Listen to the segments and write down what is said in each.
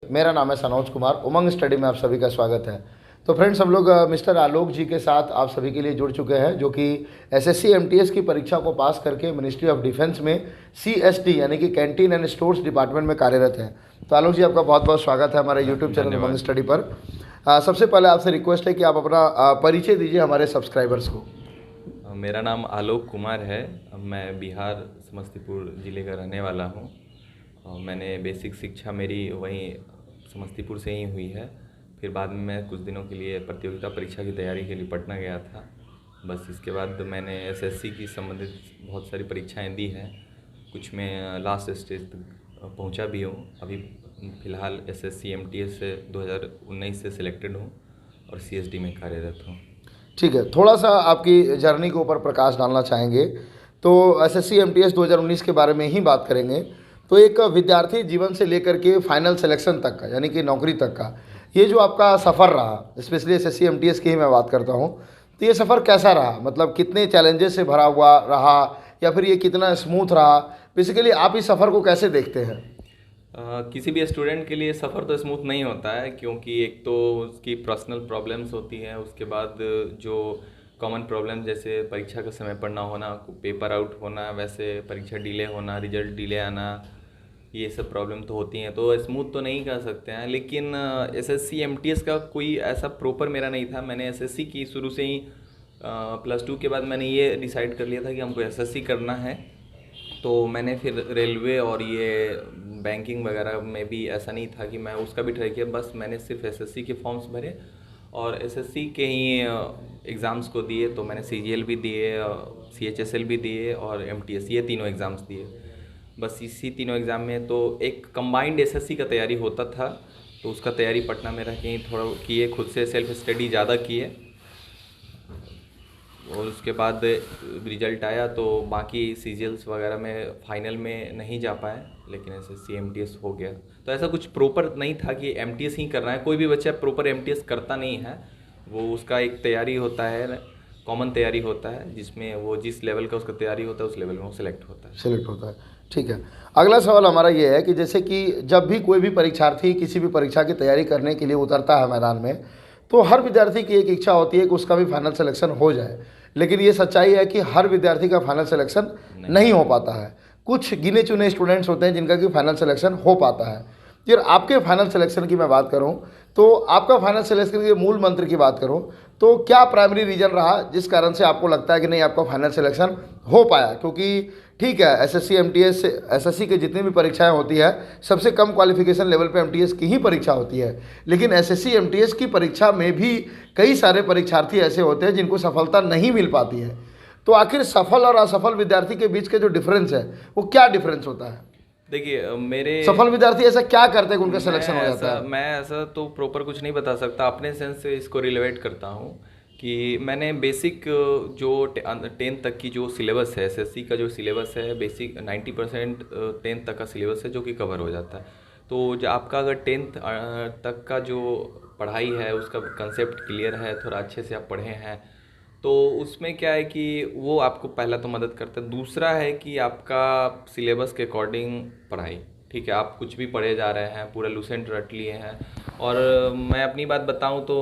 मेरा नाम है सनोज कुमार। उमंग स्टडी में आप सभी का स्वागत है। तो फ्रेंड्स, हम लोग मिस्टर आलोक जी के साथ आप सभी के लिए जुड़ चुके हैं, जो कि एसएससी एमटीएस की परीक्षा को पास करके मिनिस्ट्री ऑफ डिफेंस में सीएसडी यानी कि कैंटीन एंड स्टोर्स डिपार्टमेंट में कार्यरत हैं। तो आलोक जी, आपका बहुत बहुत स्वागत है हमारे यूट्यूब चैनल उमंग धन्यवाद। स्टडी पर। सबसे पहले आपसे रिक्वेस्ट है कि आप अपना परिचय दीजिए हमारे सब्सक्राइबर्स को। मेरा नाम आलोक कुमार है। मैं बिहार समस्तीपुर ज़िले का रहने वाला हूँ। मैंने बेसिक शिक्षा मेरी वहीं समस्तीपुर से ही हुई है। फिर बाद में मैं कुछ दिनों के लिए प्रतियोगिता परीक्षा की तैयारी के लिए पटना गया था। बस इसके बाद मैंने एसएससी की संबंधित बहुत सारी परीक्षाएं दी हैं। कुछ में लास्ट स्टेज तक पहुंचा भी हूँ। अभी फ़िलहाल एसएससी एमटीएस से 2019 से सिलेक्टेड हूँ और सीएसडी में कार्यरत हूँ। ठीक है, थोड़ा सा आपकी जर्नी के ऊपर प्रकाश डालना चाहेंगे तो एसएससी एमटीएस 2019 के बारे में ही बात करेंगे। तो एक विद्यार्थी जीवन से लेकर के फाइनल सिलेक्शन तक का यानी कि नौकरी तक का ये जो आपका सफ़र रहा, स्पेशली एसएससी एमटीएस की ही मैं बात करता हूँ, तो ये सफ़र कैसा रहा? मतलब कितने चैलेंजेस से भरा हुआ रहा या फिर ये कितना स्मूथ रहा? बेसिकली आप इस सफ़र को कैसे देखते हैं? किसी भी स्टूडेंट के लिए सफ़र तो स्मूथ नहीं होता है, क्योंकि एक तो उसकी पर्सनल प्रॉब्लम्स होती हैं, उसके बाद जो कॉमन प्रॉब्लम जैसे परीक्षा का समय पर ना होना, पेपर आउट होना, वैसे परीक्षा डिले होना, रिजल्ट डिले आना, ये सब प्रॉब्लम तो होती हैं। तो स्मूथ तो नहीं कह सकते हैं, लेकिन एसएससी एमटीएस का कोई ऐसा प्रॉपर मेरा नहीं था। मैंने एसएससी की शुरू से ही +2 के बाद मैंने ये डिसाइड कर लिया था कि हमको एसएससी करना है। तो मैंने फिर रेलवे और ये बैंकिंग वगैरह में भी ऐसा नहीं था कि मैं उसका भी ट्राई किया। बस मैंने सिर्फ एसएससी के फॉर्म्स भरे और एसएससी के ही एग्ज़ाम्स को दिए। तो मैंने सीजीएल भी दिए, सीएचएसएल भी दिए और एमटीएस, ये तीनों एग्ज़ाम्स दिए। बस इसी तीनों एग्ज़ाम में तो एक कंबाइंड एसएससी का तैयारी होता था, तो उसका तैयारी पटना में रह के ही थोड़ा किए, खुद से सेल्फ स्टडी ज़्यादा किए। और उसके बाद रिजल्ट आया तो बाकी सीजीएल्स वगैरह में फाइनल में नहीं जा पाए, लेकिन एसएससी एमटीएस हो गया। तो ऐसा कुछ प्रॉपर नहीं था कि एमटीएस ही करना है। कोई भी बच्चा प्रॉपर एमटीएस करता नहीं है। वो उसका एक तैयारी होता है, कॉमन तैयारी होता है, जिसमें वो जिस लेवल का उसका तैयारी होता है उस लेवल में वो सिलेक्ट होता है। ठीक है, अगला सवाल हमारा ये है कि जैसे कि जब भी कोई भी परीक्षार्थी किसी भी परीक्षा की तैयारी करने के लिए उतरता है मैदान में, तो हर विद्यार्थी की एक इच्छा होती है कि उसका भी फाइनल सिलेक्शन हो जाए। लेकिन ये सच्चाई है कि हर विद्यार्थी का फाइनल सिलेक्शन नहीं हो पाता है। कुछ गिने चुने स्टूडेंट्स होते हैं जिनका कि फाइनल सिलेक्शन हो पाता है। फिर आपके फाइनल सिलेक्शन की मैं बात करूं तो आपका फाइनल सिलेक्शन के मूल मंत्र की बात करूं तो क्या प्राइमरी रीजन रहा जिस कारण से आपको लगता है कि नहीं आपका फाइनल सिलेक्शन हो पाया? क्योंकि ठीक है, एसएससी एमटीएस एसएससी की जितनी भी परीक्षाएं होती है सबसे कम क्वालिफिकेशन लेवल पे एमटीएस की ही परीक्षा होती है, लेकिन एसएससी एमटीएस की परीक्षा में भी कई सारे परीक्षार्थी ऐसे होते हैं जिनको सफलता नहीं मिल पाती है। तो आखिर सफल और असफल विद्यार्थी के बीच के जो डिफरेंस है वो क्या डिफरेंस होता है? देखिए, मेरे सफल विद्यार्थी ऐसा क्या करते हैं कि उनका सिलेक्शन हो जाता है? मैं ऐसा तो प्रॉपर कुछ नहीं बता सकता। अपने सेंस से इसको रिलेवेट करता हूँ कि मैंने बेसिक जो 10th तक की जो सिलेबस है, एसएससी का जो सिलेबस है, बेसिक 90% 10th तक का सिलेबस है जो कि कवर हो जाता है। तो जो आपका अगर 10th तक का जो पढ़ाई है उसका कंसेप्ट क्लियर है, थोड़ा अच्छे से आप पढ़े हैं, तो उसमें क्या है कि वो आपको पहला तो मदद करता है। दूसरा है कि आपका सिलेबस के अकॉर्डिंग पढ़ाई, ठीक है, आप कुछ भी पढ़े जा रहे हैं, पूरा लूसेंट रट लिए हैं। और मैं अपनी बात बताऊं तो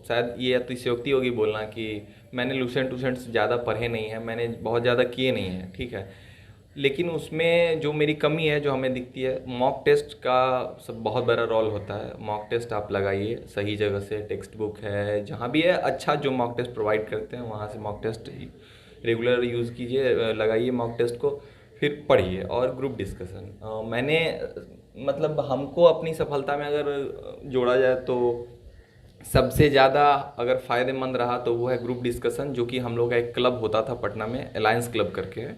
शायद ये अतिशयोक्ति होगी बोलना कि मैंने लूसेंट ज़्यादा पढ़े नहीं हैं, मैंने बहुत ज़्यादा किए नहीं हैं, ठीक है। लेकिन उसमें जो मेरी कमी है जो हमें दिखती है, मॉक टेस्ट का सब बहुत बड़ा रोल होता है। मॉक टेस्ट आप लगाइए सही जगह से, टेक्स्ट बुक है जहाँ भी है, अच्छा जो मॉक टेस्ट प्रोवाइड करते हैं वहाँ से मॉक टेस्ट रेगुलर यूज़ कीजिए, लगाइए मॉक टेस्ट को, फिर पढ़िए। और ग्रुप डिस्कशन मैंने मतलब हमको अपनी सफलता में अगर जोड़ा जाए तो सबसे ज़्यादा अगर फ़ायदेमंद रहा तो वो है ग्रुप डिस्कशन, जो कि हम लोग का एक क्लब होता था पटना में, अलायंस क्लब करके है।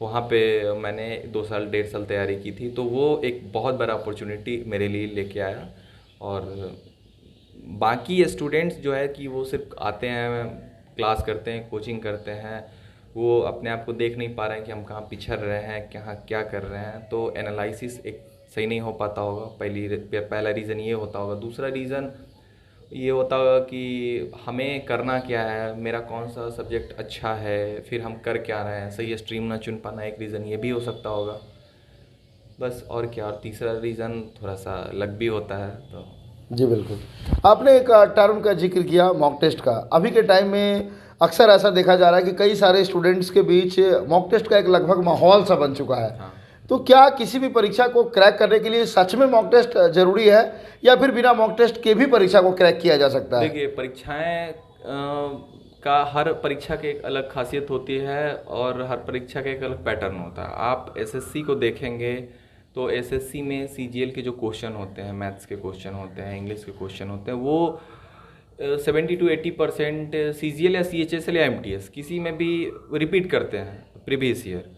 वहाँ पे मैंने 2 साल 1.5 साल तैयारी की थी, तो वो एक बहुत बड़ा अपॉर्चुनिटी मेरे लिए लेके आया। और बाकी स्टूडेंट्स जो है कि वो सिर्फ आते हैं, क्लास करते हैं, कोचिंग करते हैं, वो अपने आप को देख नहीं पा रहे हैं कि हम कहाँ पिछड़ रहे हैं, कहाँ क्या कर रहे हैं। तो एनालिसिस एक सही नहीं हो पाता होगा, पहला रीज़न ये होता होगा। दूसरा रीज़न ये होता होगा कि हमें करना क्या है, मेरा कौन सा सब्जेक्ट अच्छा है, फिर हम कर क्या रहे हैं, सही स्ट्रीम ना चुन पाना एक रीज़न ये भी हो सकता होगा। बस और क्या। और तीसरा रीज़न थोड़ा सा लक भी होता है तो। जी बिल्कुल। आपने एक टर्म का जिक्र किया मॉक टेस्ट का। अभी के टाइम में अक्सर ऐसा देखा जा रहा है कि कई सारे स्टूडेंट्स के बीच मॉक टेस्ट का एक लगभग माहौल सा बन चुका है। हाँ, तो क्या किसी भी परीक्षा को क्रैक करने के लिए सच में मॉक टेस्ट जरूरी है, या फिर बिना मॉक टेस्ट के भी परीक्षा को क्रैक किया जा सकता है? देखिए परीक्षाएं का हर परीक्षा की एक अलग खासियत होती है और हर परीक्षा का एक अलग पैटर्न होता है। आप एसएससी को देखेंगे तो एसएससी में सीजीएल के जो क्वेश्चन होते हैं, मैथ्स के क्वेश्चन होते हैं, इंग्लिश के क्वेश्चन होते हैं, वो 70 to 80% सीजीएल या सीएचएसएल या एमटीएस किसी में भी रिपीट करते हैं प्रीवियस ईयर।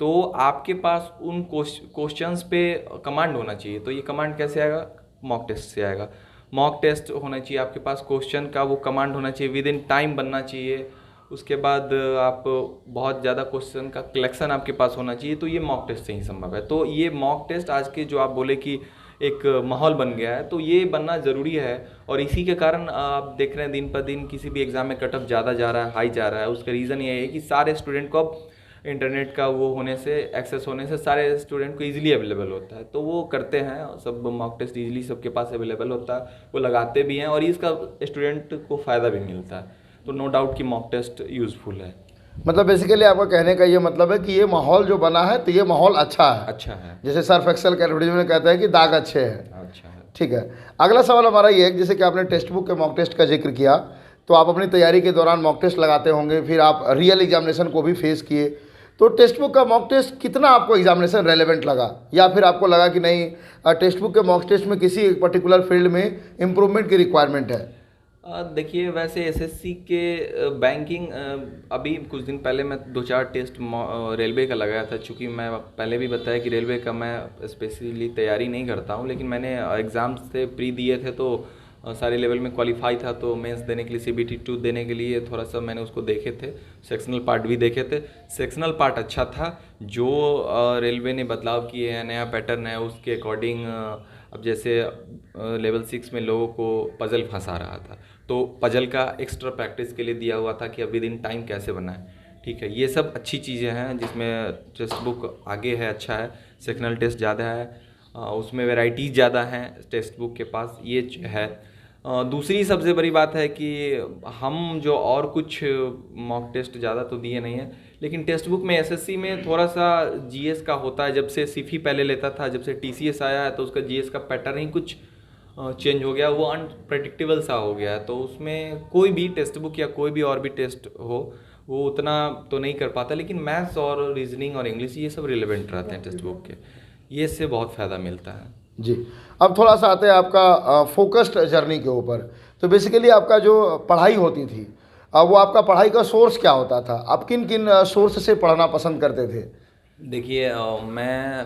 तो आपके पास उन क्वेश्चंस पे कमांड होना चाहिए। तो ये कमांड कैसे आएगा? मॉक टेस्ट से आएगा। मॉक टेस्ट होना चाहिए आपके पास, क्वेश्चन का वो कमांड होना चाहिए, विद इन टाइम बनना चाहिए। उसके बाद आप बहुत ज़्यादा क्वेश्चन का कलेक्शन आपके पास होना चाहिए। तो ये मॉक टेस्ट से ही संभव है। तो ये मॉक टेस्ट आज के जो आप बोले कि एक माहौल बन गया है, तो ये बनना ज़रूरी है। और इसी के कारण आप देख रहे हैं दिन पर दिन किसी भी एग्ज़ाम में कट ऑफ ज़्यादा जा रहा है, हाई जा रहा है। उसका रीज़न ये है कि सारे स्टूडेंट को अब इंटरनेट का वो होने से, एक्सेस होने से सारे स्टूडेंट को इजीली अवेलेबल होता है, तो वो करते हैं। सब मॉक टेस्ट इजीली सबके पास अवेलेबल होता है, वो लगाते भी हैं और इसका स्टूडेंट को फ़ायदा भी मिलता है। तो नो डाउट कि मॉक टेस्ट यूज़फुल है। मतलब बेसिकली आपका कहने का ये मतलब है कि ये माहौल जो बना है तो ये माहौल अच्छा है। अच्छा है। जैसे सर्फ एक्सेल का एडवर्टीजमेंट में कहते हैं कि दाग अच्छे हैं। अच्छा है। ठीक है। अगला सवाल हमारा ये है कि जैसे कि आपने टेक्स्ट बुक के मॉक टेस्ट का जिक्र किया, तो आप अपनी तैयारी के दौरान मॉक टेस्ट लगाते होंगे, फिर आप रियल एग्जामिनेशन को भी फेस किए। तो टेक्स्ट बुक का मॉक टेस्ट कितना आपको एग्जामिनेशन रेलेवेंट लगा, या फिर आपको लगा कि नहीं टेक्स्ट बुक के मॉक टेस्ट में किसी एक पर्टिकुलर फील्ड में इम्प्रूवमेंट की रिक्वायरमेंट है? देखिए वैसे एसएससी के बैंकिंग, अभी कुछ दिन पहले मैं 2-4 टेस्ट रेलवे का लगाया था। चूँकि मैं पहले भी बताया कि रेलवे का मैं स्पेशली तैयारी नहीं करता हूँ, लेकिन मैंने एग्ज़ाम्स से प्री दिए थे तो सारे लेवल में क्वालिफाई था। तो मेंस देने के लिए, सीबीटी 2 देने के लिए थोड़ा सा मैंने उसको देखे थे, सेक्शनल पार्ट भी देखे थे। सेक्शनल पार्ट अच्छा था। जो रेलवे ने बदलाव किए हैं, नया पैटर्न है, उसके अकॉर्डिंग अब जैसे लेवल 6 में लोगों को पजल फंसा रहा था, तो पजल का एक्स्ट्रा प्रैक्टिस के लिए दिया हुआ था कि अब विद इन टाइम कैसे बनाएं। ठीक है, ये सब अच्छी चीज़ें हैं जिसमें टेक्स्ट बुक आगे है, अच्छा है। सेक्शनल टेस्ट ज़्यादा है, उसमें वैरायटीज़ ज़्यादा हैं टेक्स्ट बुक के पास, ये है। दूसरी सबसे बड़ी बात है कि हम जो और कुछ मॉक टेस्ट ज़्यादा तो दिए नहीं हैं, लेकिन टेक्स्ट बुक में एसएससी में थोड़ा सा जीएस का होता है। जब से सिफी पहले लेता था, जब से टीसीएस आया है, तो उसका जीएस का पैटर्न ही कुछ चेंज हो गया, वो अनप्रेडिक्टेबल सा हो गया है। तो उसमें कोई भी टेक्स्ट बुक या कोई भी और भी टेस्ट हो, वो उतना तो नहीं कर पाता। लेकिन मैथ्स और रीजनिंग और इंग्लिश ये सब रिलेवेंट रहते हैं टेक्स्ट बुक के, ये इससे बहुत फ़ायदा मिलता है। जी। अब थोड़ा सा आते हैं आपका फोकस्ड जर्नी के ऊपर। तो बेसिकली आपका जो पढ़ाई होती थी, वो आपका पढ़ाई का सोर्स क्या होता था? आप किन किन सोर्स से पढ़ना पसंद करते थे? देखिए मैं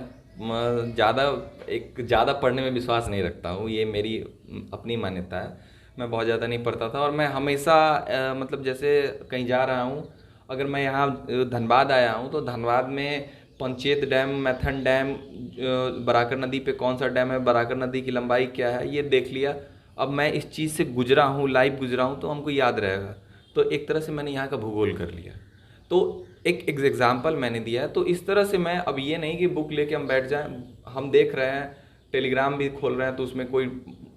ज़्यादा पढ़ने में विश्वास नहीं रखता हूँ, ये मेरी अपनी मान्यता है। मैं बहुत ज़्यादा नहीं पढ़ता था और मैं हमेशा मतलब जैसे कहीं जा रहा हूँ, अगर मैं यहाँ धनबाद आया हूँ तो धनबाद में पंचेत डैम, मैथन डैम, बराकर नदी पे कौन सा डैम है, बराकर नदी की लंबाई क्या है, ये देख लिया। अब मैं इस चीज़ से गुजरा हूँ, लाइव गुजरा हूँ, तो हमको याद रहेगा। तो एक तरह से मैंने यहाँ का भूगोल कर लिया। तो एक एग्जाम्पल मैंने दिया है। तो इस तरह से मैं अब ये नहीं कि बुक लेके हम बैठ जाएं। हम देख रहे हैं, टेलीग्राम भी खोल रहे हैं, तो उसमें कोई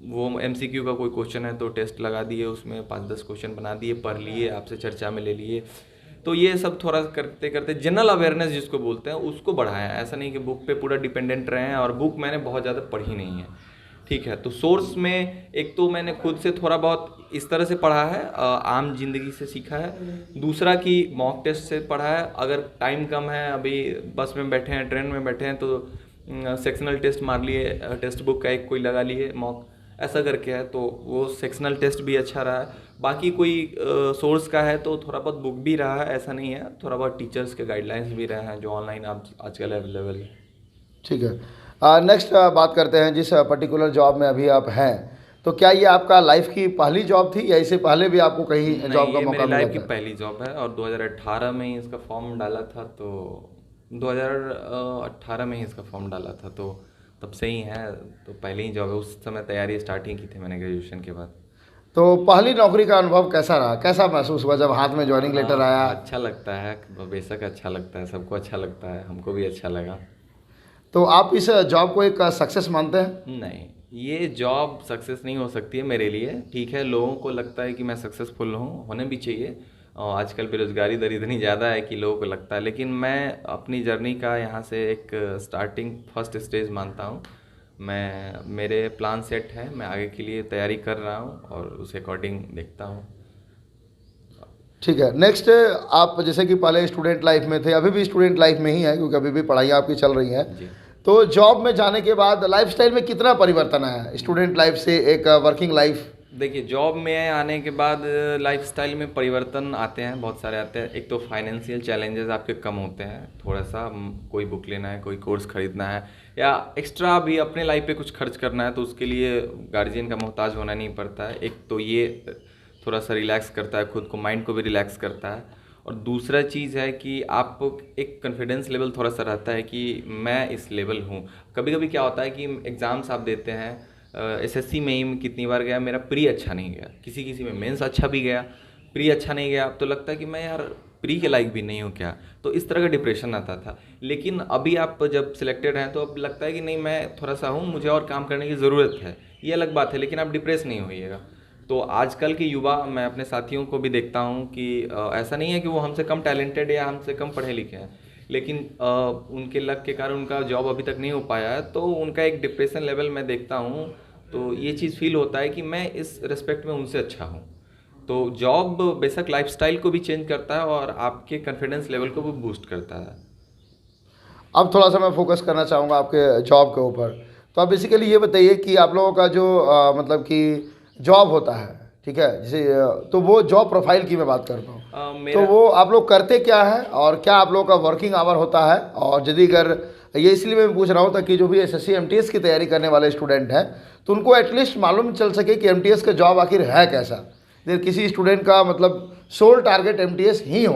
वो एमसीक्यू का कोई क्वेश्चन है तो टेस्ट लगा दिए, उसमें 5-10 क्वेश्चन बना दिए, पढ़ लिए, आपसे चर्चा में ले लिए। तो ये सब थोड़ा करते करते जनरल अवेयरनेस जिसको बोलते हैं उसको बढ़ाया। ऐसा नहीं कि बुक पे पूरा डिपेंडेंट रहे हैं, और बुक मैंने बहुत ज़्यादा पढ़ी नहीं है। ठीक है, तो सोर्स में एक तो मैंने खुद से थोड़ा बहुत इस तरह से पढ़ा है, आम जिंदगी से सीखा है। दूसरा कि मॉक टेस्ट से पढ़ा है। अगर टाइम कम है, अभी बस में बैठे हैं, ट्रेन में बैठे हैं, तो सेक्शनल टेस्ट मार लिए, टेक्स्ट बुक का एक कोई लगा लिए मॉक, ऐसा करके है। तो वो सेक्शनल टेस्ट भी अच्छा रहा है। बाकी कोई सोर्स का है तो थोड़ा बहुत बुक भी रहा है, ऐसा नहीं है। थोड़ा बहुत टीचर्स के गाइडलाइंस भी रहे हैं जो ऑनलाइन आजकल अवेलेबल है। ठीक है। नेक्स्ट बात करते हैं, जिस पर्टिकुलर जॉब में अभी आप हैं, तो क्या ये आपका लाइफ की पहली जॉब थी या इससे पहले भी आपको कहीं जॉब का मौका मिला लाइफ की था? पहली जॉब है और 2018 में ही इसका फॉर्म डाला था। तो 2018 में ही इसका फॉर्म डाला था, तो तब से ही है। तो पहली ही जॉब है। उस समय तैयारी स्टार्ट ही की थी मैंने ग्रेजुएशन के बाद। तो पहली नौकरी का अनुभव कैसा रहा? कैसा महसूस हुआ जब हाथ में ज्वाइनिंग लेटर आया? अच्छा लगता है, बेशक अच्छा लगता है, सबको अच्छा लगता है, हमको भी अच्छा लगा। तो आप इस जॉब को एक सक्सेस मानते हैं? नहीं, ये जॉब सक्सेस नहीं हो सकती है मेरे लिए। ठीक है, लोगों को लगता है कि मैं सक्सेसफुल हूँ, होने भी चाहिए। और आजकल बेरोज़गारी दर इतनी ज़्यादा है कि लोगों को लगता है, लेकिन मैं अपनी जर्नी का यहाँ से एक स्टार्टिंग फर्स्ट स्टेज मानता हूँ। मैं मेरे प्लान सेट हैं, मैं आगे के लिए तैयारी कर रहा हूँ और उस अकॉर्डिंग देखता हूँ। ठीक है। नेक्स्ट, आप जैसे कि पहले स्टूडेंट लाइफ में थे, अभी भी स्टूडेंट लाइफ में ही हैं क्योंकि अभी भी पढ़ाइयाँ आपकी चल रही हैं, जी। तो जॉब में जाने के बाद लाइफस्टाइल में कितना परिवर्तन आया स्टूडेंट लाइफ से एक वर्किंग लाइफ? देखिए, जॉब में आने के बाद लाइफस्टाइल में परिवर्तन आते हैं, बहुत सारे आते हैं। एक तो फाइनेंशियल चैलेंजेस आपके कम होते हैं थोड़ा सा, कोई बुक लेना है, कोई कोर्स खरीदना है, या एक्स्ट्रा भी अपने लाइफ पे कुछ खर्च करना है, तो उसके लिए गार्जियन का मोहताज होना नहीं पड़ता है। एक तो ये थोड़ा सा रिलैक्स करता है, खुद को, माइंड को भी रिलैक्स करता है। और दूसरा चीज़ है कि आपको एक कॉन्फिडेंस लेवल थोड़ा सा रहता है कि मैं इस लेवल हूँ। कभी कभी क्या होता है कि एग्ज़ाम्स आप देते हैं, एसएससी में ही कितनी बार गया, मेरा प्री अच्छा नहीं गया, किसी किसी में मेंस अच्छा भी गया, प्री अच्छा नहीं गया, अब तो लगता है कि मैं यार प्री के लायक भी नहीं हूँ क्या, तो इस तरह का डिप्रेशन आता था। लेकिन अभी आप जब सिलेक्टेड हैं तो अब लगता है कि नहीं, मैं थोड़ा सा हूँ, मुझे और काम करने की ज़रूरत है, ये अलग बात है, लेकिन आप डिप्रेस नहीं होइएगा। तो आजकल के युवा, मैं अपने साथियों को भी देखता हूँ कि ऐसा नहीं है कि वो हमसे कम टैलेंटेड या हमसे कम पढ़े लिखे हैं, लेकिन उनके लक के कारण उनका जॉब अभी तक नहीं हो पाया है, तो उनका एक डिप्रेशन लेवल मैं देखता हूँ। तो ये चीज़ फील होता है कि मैं इस रिस्पेक्ट में उनसे अच्छा हूँ। तो जॉब बेशक लाइफस्टाइल को भी चेंज करता है और आपके कॉन्फिडेंस लेवल को भी बूस्ट करता है। अब थोड़ा सा मैं फोकस करना चाहूँगा आपके जॉब के ऊपर। तो आप बेसिकली ये बताइए कि आप लोगों का जो मतलब कि जॉब होता है, ठीक है, जैसे तो वो जॉब प्रोफाइल की मैं बात करता हूँ, तो मेरा वो आप लोग करते क्या है और क्या आप लोगों का वर्किंग आवर होता है? और यदि अगर ये इसलिए मैं पूछ रहा हूँ ताकि जो भी एसएससी एमटीएस की तैयारी करने वाले स्टूडेंट हैं तो उनको एटलीस्ट मालूम चल सके कि एमटीएस का जॉब आखिर है कैसा। अगर किसी स्टूडेंट का मतलब सोल टारगेट एमटीएस ही हो।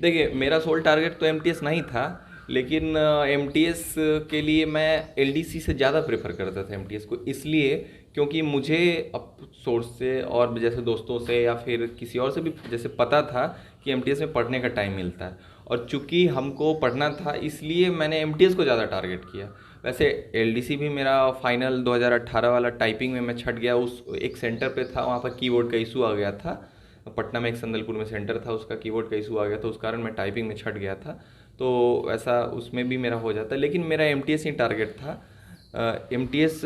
देखिए, मेरा सोल टारगेट तो एमटीएस नहीं था, लेकिन एमटीएस के लिए मैं एलडीसी से ज़्यादा प्रेफर करता था एमटीएस को, इसलिए क्योंकि मुझे अब सोर्स से और जैसे दोस्तों से या फिर किसी और से भी जैसे पता था कि एमटीएस में पढ़ने का टाइम मिलता है, और चूंकि हमको पढ़ना था इसलिए मैंने एमटीएस को ज़्यादा टारगेट किया। वैसे एलडीसी भी मेरा फाइनल 2018 वाला टाइपिंग में मैं छट गया, उस एक सेंटर पे था, वहाँ पर कीबोर्ड का इशू आ गया था। पटना में एक संदलपुर में सेंटर था, उसका कीबोर्ड का इशू आ गया था, उस कारण मैं टाइपिंग में छट गया था। तो ऐसा उसमें भी मेरा हो जाता, लेकिन मेरा एमटीएस ही टारगेट था। एमटीएस,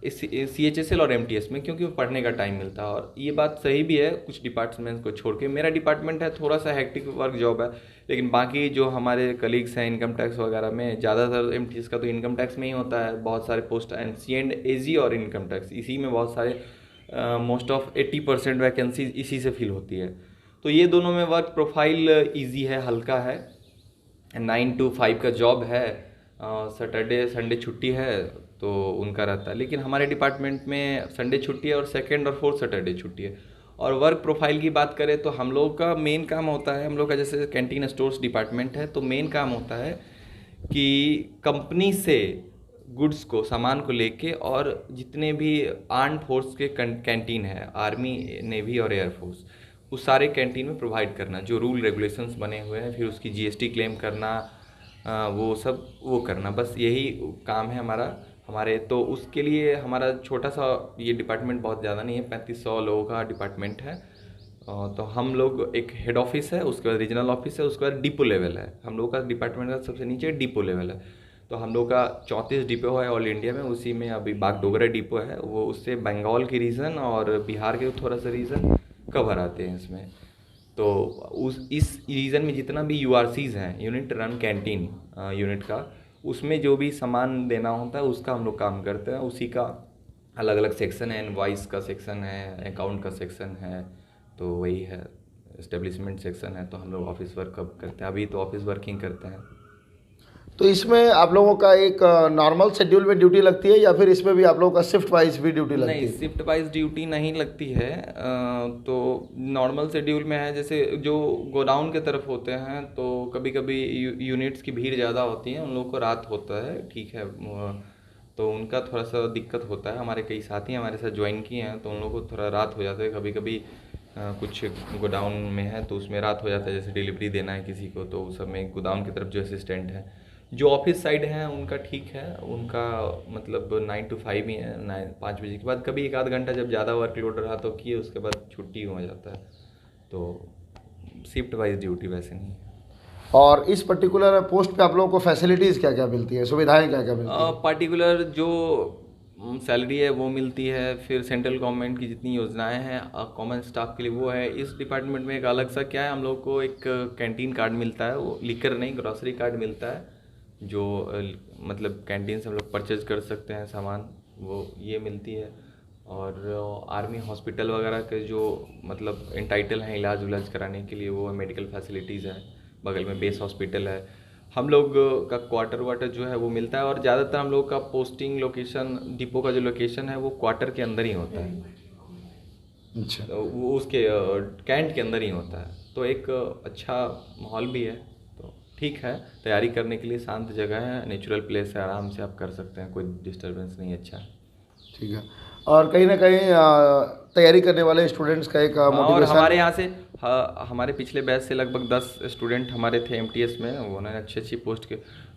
सीएचएसएल और एमटीएस में, क्योंकि पढ़ने का टाइम मिलता है। और ये बात सही भी है कुछ डिपार्टमेंट्स को छोड़ के। मेरा डिपार्टमेंट है थोड़ा सा हेक्टिक वर्क जॉब है, लेकिन बाकी जो हमारे कलीग्स हैं इनकम टैक्स वगैरह में, ज़्यादातर एमटीएस का तो इनकम टैक्स में ही होता है। बहुत सारे पोस्ट एनसी एंड एजी और इनकम टैक्स, इसी में बहुत सारे मोस्ट ऑफ 80% वैकेंसी इसी से फिल होती है। तो ये दोनों में वर्क प्रोफाइल ईजी है, हल्का है, 9 to 5 का जॉब है, सैटरडे संडे छुट्टी है, तो उनका रहता है। लेकिन हमारे डिपार्टमेंट में संडे छुट्टी है और सेकंड और फोर्थ सैटरडे छुट्टी है। और वर्क प्रोफाइल की बात करें तो हम लोग का मेन काम होता है, हम लोग का जैसे कैंटीन स्टोर्स डिपार्टमेंट है, तो मेन काम होता है कि कंपनी से गुड्स को, सामान को लेके, और जितने भी आर्म फोर्स के कैंटीन है, आर्मी, नेवी और एयरफोर्स, उस सारे कैंटीन में प्रोवाइड करना, जो रूल रेगुलेशंस बने हुए हैं, फिर उसकी जीएसटी क्लेम करना, वो सब वो करना, बस यही काम है हमारा। हमारे तो उसके लिए हमारा छोटा सा ये डिपार्टमेंट, बहुत ज़्यादा नहीं है, 3500 लोगों का डिपार्टमेंट है। तो हम लोग, एक हेड ऑफिस है, उसके बाद रीजनल ऑफिस है, उसके बाद डिपो लेवल है। हम लोग का डिपार्टमेंट का सबसे नीचे डिपो लेवल है। तो हम लोग का 34 डिपो है ऑल इंडिया में, उसी में अभी बागडोगरा डिपो है, वो उससे बंगाल की रीजन और बिहार के थोड़ा सा रीजन कवर आते हैं इसमें। तो इस रीजन में जितना भी यूआरसीज़ हैं, यूनिट रन कैंटीन यूनिट का, उसमें जो भी सामान देना होता है उसका हम लोग काम करते हैं। उसी का अलग अलग सेक्शन है, इनवॉइस का सेक्शन है, अकाउंट का सेक्शन है, तो वही है, एस्टेब्लिशमेंट सेक्शन है। तो हम लोग ऑफिस वर्क कब करते हैं, अभी तो ऑफिस वर्किंग करते हैं। तो इसमें आप लोगों का एक नॉर्मल शेड्यूल में ड्यूटी लगती है या फिर इसमें भी आप लोगों का शिफ्ट वाइज भी ड्यूटी लगती नहीं, है? शिफ्ट वाइज ड्यूटी नहीं लगती है। तो नॉर्मल शेड्यूल में है, जैसे जो गोडाउन के तरफ होते हैं तो कभी कभी यूनिट्स की भीड़ ज़्यादा होती है, उन लोगों को रात होता है, ठीक है, तो उनका थोड़ा सा दिक्कत होता है। हमारे कई साथी हमारे साथ ज्वाइन किए हैं, तो उन लोगों को थोड़ा रात हो जाता है कभी कभी। कुछ गोडाउन में है तो उसमें रात हो जाता है, जैसे डिलीवरी देना है किसी को, तो उस सब में गोदाम की तरफ जो असिस्टेंट है, जो ऑफिस साइड है उनका ठीक है, उनका मतलब 9 to 5 ही है, 5 बजे के बाद कभी एक आध घंटा जब ज़्यादा वर्कलोड रहा तो किए, उसके बाद छुट्टी हो जाता है। तो शिफ्ट वाइज ड्यूटी वैसे नहीं है। और इस पर्टिकुलर पोस्ट पे आप लोगों को फैसिलिटीज़ क्या क्या मिलती है, सुविधाएं क्या क्या मिलती है? पार्टिकुलर जो सैलरी है वो मिलती है, फिर सेंट्रल गवर्नमेंट की जितनी योजनाएं हैं कॉमन स्टाफ के लिए वो है। इस डिपार्टमेंट में एक अलग सा क्या है, हम लोग को एक कैंटीन कार्ड मिलता है, वो लिकर नहीं ग्रॉसरी कार्ड मिलता है, जो मतलब कैंटीन से हम लोग परचेज कर सकते हैं सामान, वो ये मिलती है। और आर्मी हॉस्पिटल वगैरह के जो मतलब एंटाइटल हैं इलाज उलाज कराने के लिए, वो मेडिकल फैसिलिटीज़ हैं, बगल में बेस हॉस्पिटल है। हम लोग का क्वार्टर वाटर जो है वो मिलता है, और ज़्यादातर हम लोग का पोस्टिंग लोकेशन, डिपो का जो लोकेशन है वो क्वार्टर के अंदर ही होता है, अच्छा। तो वो उसके कैंट के अंदर ही होता है। तो एक अच्छा माहौल भी है, तो ठीक है, तैयारी करने के लिए शांत जगह है, नेचुरल प्लेस है, आराम से आप कर सकते हैं, कोई डिस्टर्बेंस नहीं, अच्छा है। ठीक है। और कहीं ना कहीं तैयारी करने वाले स्टूडेंट्स का एक हाँ, और मोटिवेशन। हमारे यहाँ से हमारे पिछले बैच से लगभग 10 स्टूडेंट हमारे थे एमटीएस में, उन्होंने अच्छी अच्छी पोस्ट के,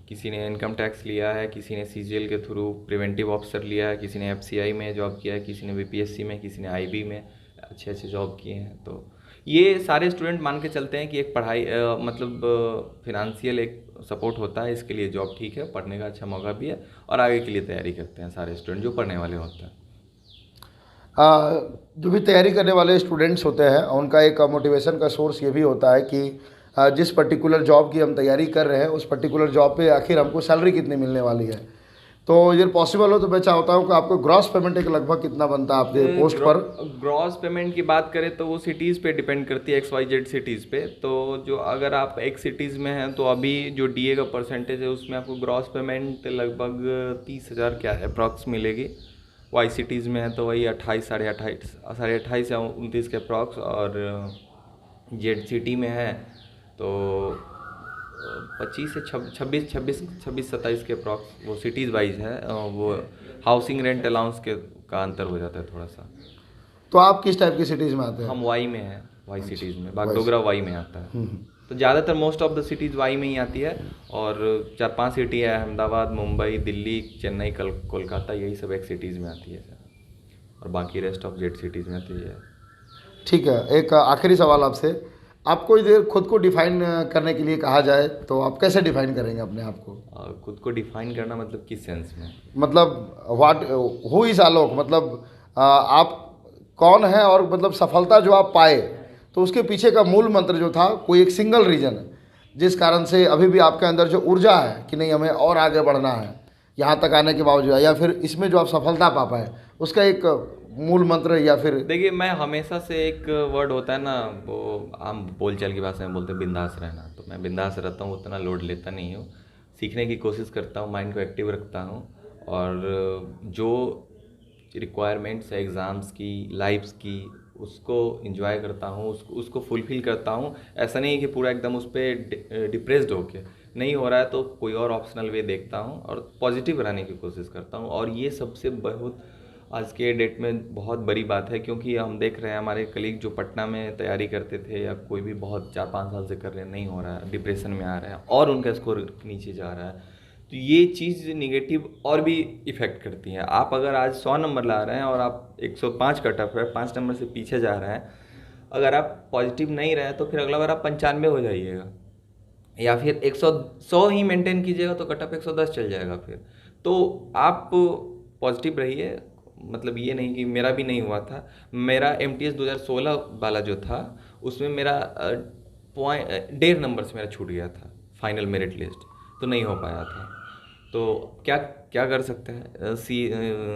किसी ने इनकम टैक्स लिया है, किसी ने सीजीएल के थ्रू प्रिवेंटिव ऑफिसर लिया है, किसी ने एफसीआई में जॉब किया है, किसी ने बीपीएससी में, किसी ने आईबी में अच्छे अच्छे जॉब किए हैं। तो ये सारे स्टूडेंट मान के चलते हैं कि एक पढ़ाई मतलब फिनेंशियल एक सपोर्ट होता है, इसके लिए जॉब ठीक है, पढ़ने का अच्छा मौका भी है, और आगे के लिए तैयारी करते हैं सारे स्टूडेंट जो पढ़ने वाले होते हैं। जो भी तैयारी करने वाले स्टूडेंट्स होते हैं उनका एक मोटिवेशन का सोर्स ये भी होता है कि जिस पर्टिकुलर जॉब की हम तैयारी कर रहे हैं उस पर्टिकुलर जॉब पे आखिर हमको सैलरी कितनी मिलने वाली है। तो ये पॉसिबल हो तो मैं चाहता हूँ कि आपको ग्रॉस पेमेंट एक लगभग कितना बनता है आपके पोस्ट पर? ग्रॉस पेमेंट की बात करें तो वो सिटीज़ पे डिपेंड करती है, XYZ सिटीज़ पे। तो जो अगर आप एक सिटीज़ में हैं तो अभी जो डीए का परसेंटेज है उसमें आपको ग्रॉस पेमेंट लगभग 30,000 क्या है अप्रॉक्स मिलेगी। वाई सिटीज़ में है तो वही 28 साढ़े 28 या 29 के अप्रॉक्स, और जेड सिटी में है तो 25 से 26 27 के अप्रॉक्स, वो सिटीज़ वाइज है। वो हाउसिंग रेंट अलाउंस के का अंतर हो जाता है थोड़ा सा। तो आप किस टाइप की सिटीज़ में आते हैं? हम वाई में हैं, वाई सिटीज़ में, बागडोगरा वाई में आता है। तो ज़्यादातर most of the cities Y में ही आती है, और 4-5 सिटी है, अहमदाबाद, मुंबई, दिल्ली, चेन्नई, कोलकाता, यही सब एक सिटीज़ में आती है, और बाकी रेस्ट ऑफ जेड सिटीज़ में आती है। ठीक है, एक आखिरी सवाल आपसे, आपको इधर खुद को डिफाइन करने के लिए कहा जाए तो आप कैसे डिफाइन करेंगे अपने आप को? खुद को डिफाइन करना मतलब किस सेंस में? मतलब व्हाट हु इज़ आलोक, मतलब आप कौन है, और मतलब सफलता जो आप पाए तो उसके पीछे का मूल मंत्र जो था, कोई एक सिंगल रीज़न जिस कारण से अभी भी आपके अंदर जो ऊर्जा है कि नहीं हमें और आगे बढ़ना है यहाँ तक आने के बावजूद, या फिर इसमें जो आप सफलता पा पाए उसका एक मूल मंत्र, या फिर? देखिए, मैं हमेशा से एक वर्ड होता है ना, वो आम बोलचाल की भाषा में बोलते हैं बिंदास रहना, तो मैं बिंदास रहता हूँ, उतना लोड लेता नहीं हूँ, सीखने की कोशिश करता हूँ, माइंड को एक्टिव रखता हूँ, और जो रिक्वायरमेंट्स है एग्ज़ाम्स की, लाइफ्स की, उसको इंजॉय करता हूँ, उसको फुलफ़िल करता हूँ। ऐसा नहीं है कि पूरा एकदम उस पर डिप्रेस्ड होके, नहीं हो रहा है तो कोई और ऑप्शनल वे देखता हूँ, और पॉजिटिव रहने की कोशिश करता हूँ। और ये सबसे बहुत आज के डेट में बहुत बड़ी बात है, क्योंकि हम देख रहे हैं हमारे कलीग जो पटना में तैयारी करते थे, या कोई भी बहुत 4-5 साल से कर रहे हैं, नहीं हो रहा है, डिप्रेशन में आ रहे हैं, और उनका स्कोर नीचे जा रहा है। तो ये चीज़ निगेटिव और भी इफ़ेक्ट करती है। आप अगर आज 100 नंबर ला रहे हैं और आप 105 कट ऑफ है, 5 नंबर से पीछे जा रहे हैं, अगर आप पॉजिटिव नहीं रहे तो फिर अगला बार आप 95 हो जाइएगा, या फिर 100 ही मेंटेन कीजिएगा तो कट ऑफ 110 चल जाएगा फिर। तो आप पॉजिटिव रहिए, मतलब ये नहीं कि मेरा भी नहीं हुआ था। मेरा एमटीएस 2016 वाला जो था उसमें मेरा 1.5 नंबर से मेरा छूट गया था फाइनल मेरिट लिस्ट, तो नहीं हो पाया था। तो क्या क्या कर सकते हैं,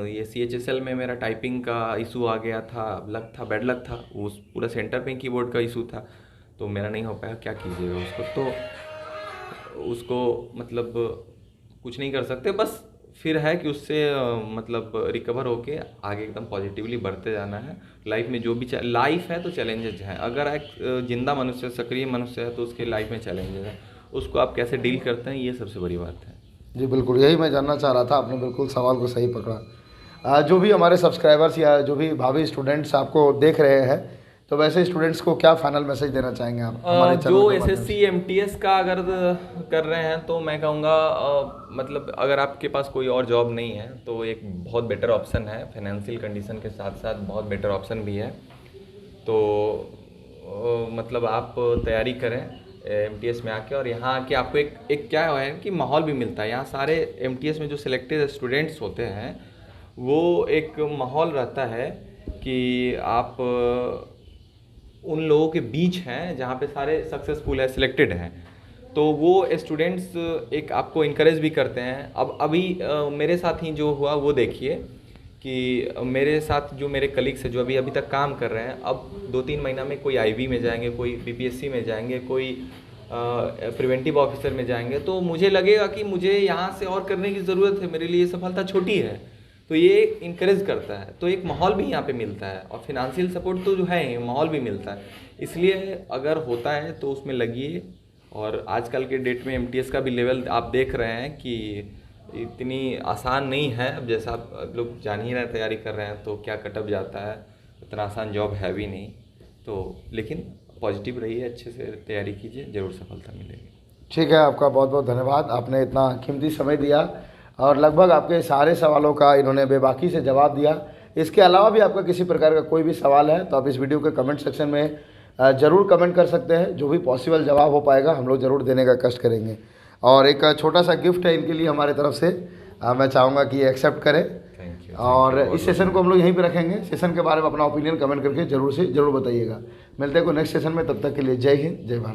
ये CHSL में मेरा टाइपिंग का इशू आ गया था, लक था, बैड लक था, उस पूरा सेंटर पे कीबोर्ड का इशू था, तो मेरा नहीं हो पाया। क्या कीजिएगा उसको, तो उसको मतलब कुछ नहीं कर सकते, बस फिर है कि उससे मतलब रिकवर होके आगे एकदम पॉजिटिवली बढ़ते जाना है। लाइफ में जो भी लाइफ है तो चैलेंजेस हैं, अगर एक जिंदा मनुष्य, सक्रिय मनुष्य है तो उसके लाइफ में चैलेंजेस हैं, उसको आप कैसे डील करते हैं, ये सबसे बड़ी बात है। जी बिल्कुल, यही मैं जानना चाह रहा था, आपने बिल्कुल सवाल को सही पकड़ा। जो भी हमारे सब्सक्राइबर्स या जो भी भावी स्टूडेंट्स आपको देख रहे हैं, तो वैसे स्टूडेंट्स को क्या फाइनल मैसेज देना चाहेंगे आप हमारे चैनल जो के माध्यम से? एसएससी एमटीएस का अगर कर रहे हैं तो मैं कहूँगा मतलब अगर आपके पास कोई और जॉब नहीं है तो एक बहुत बेटर ऑप्शन है, फाइनेंशियल कंडीशन के साथ साथ बहुत बेटर ऑप्शन भी है। तो मतलब आप तैयारी करें एमटीएस में आके, और यहाँ आके आपको एक क्या है कि माहौल भी मिलता है। यहाँ सारे एमटीएस में जो सिलेक्टेड स्टूडेंट्स होते हैं वो एक माहौल रहता है कि आप उन लोगों के बीच हैं जहाँ पे सारे सक्सेसफुल है, सिलेक्टेड हैं, तो वो स्टूडेंट्स एक आपको इनकरेज भी करते हैं। अब अभी मेरे साथ ही जो हुआ वो देखिए कि मेरे साथ जो मेरे कलीग्स हैं जो अभी तक काम कर रहे हैं, अब 2-3 महीना में कोई आईबी में जाएंगे, कोई बीपीएससी में जाएंगे, कोई प्रिवेंटिव ऑफिसर में जाएंगे, तो मुझे लगेगा कि मुझे यहाँ से और करने की ज़रूरत है, मेरे लिए सफलता छोटी है। तो ये इनकरेज करता है, तो एक माहौल भी यहाँ पे मिलता है, और फिनेंशियल सपोर्ट तो जो है माहौल भी मिलता है। इसलिए अगर होता है तो उसमें लगिए। और आजकल के डेट में एमटीएस का भी लेवल आप देख रहे हैं कि इतनी आसान नहीं है। अब जैसा आप लोग जान ही रहे तैयारी कर रहे हैं तो क्या कटअप जाता है, इतना आसान जॉब है भी नहीं। तो लेकिन पॉजिटिव रहिए, अच्छे से तैयारी कीजिए, ज़रूर सफलता मिलेगी। ठीक है, आपका बहुत बहुत धन्यवाद, आपने इतना कीमती समय दिया और लगभग आपके सारे सवालों का इन्होंने बेबाकी से जवाब दिया। इसके अलावा भी आपका किसी प्रकार का कोई भी सवाल है तो आप इस वीडियो के कमेंट सेक्शन में ज़रूर कमेंट कर सकते हैं। जो भी पॉसिबल जवाब हो पाएगा हम लोग ज़रूर देने का कष्ट करेंगे। और एक छोटा सा गिफ्ट है इनके लिए हमारे तरफ से, मैं चाहूँगा कि ये एक्सेप्ट करें। Thank you. और इस सेशन को हम लोग यहीं पे रखेंगे। सेशन के बारे में अपना ओपिनियन कमेंट करके ज़रूर से ज़रूर बताइएगा। मिलते हैं कोई नेक्स्ट सेशन में, तब तक के लिए जय हिंद, जय भारत।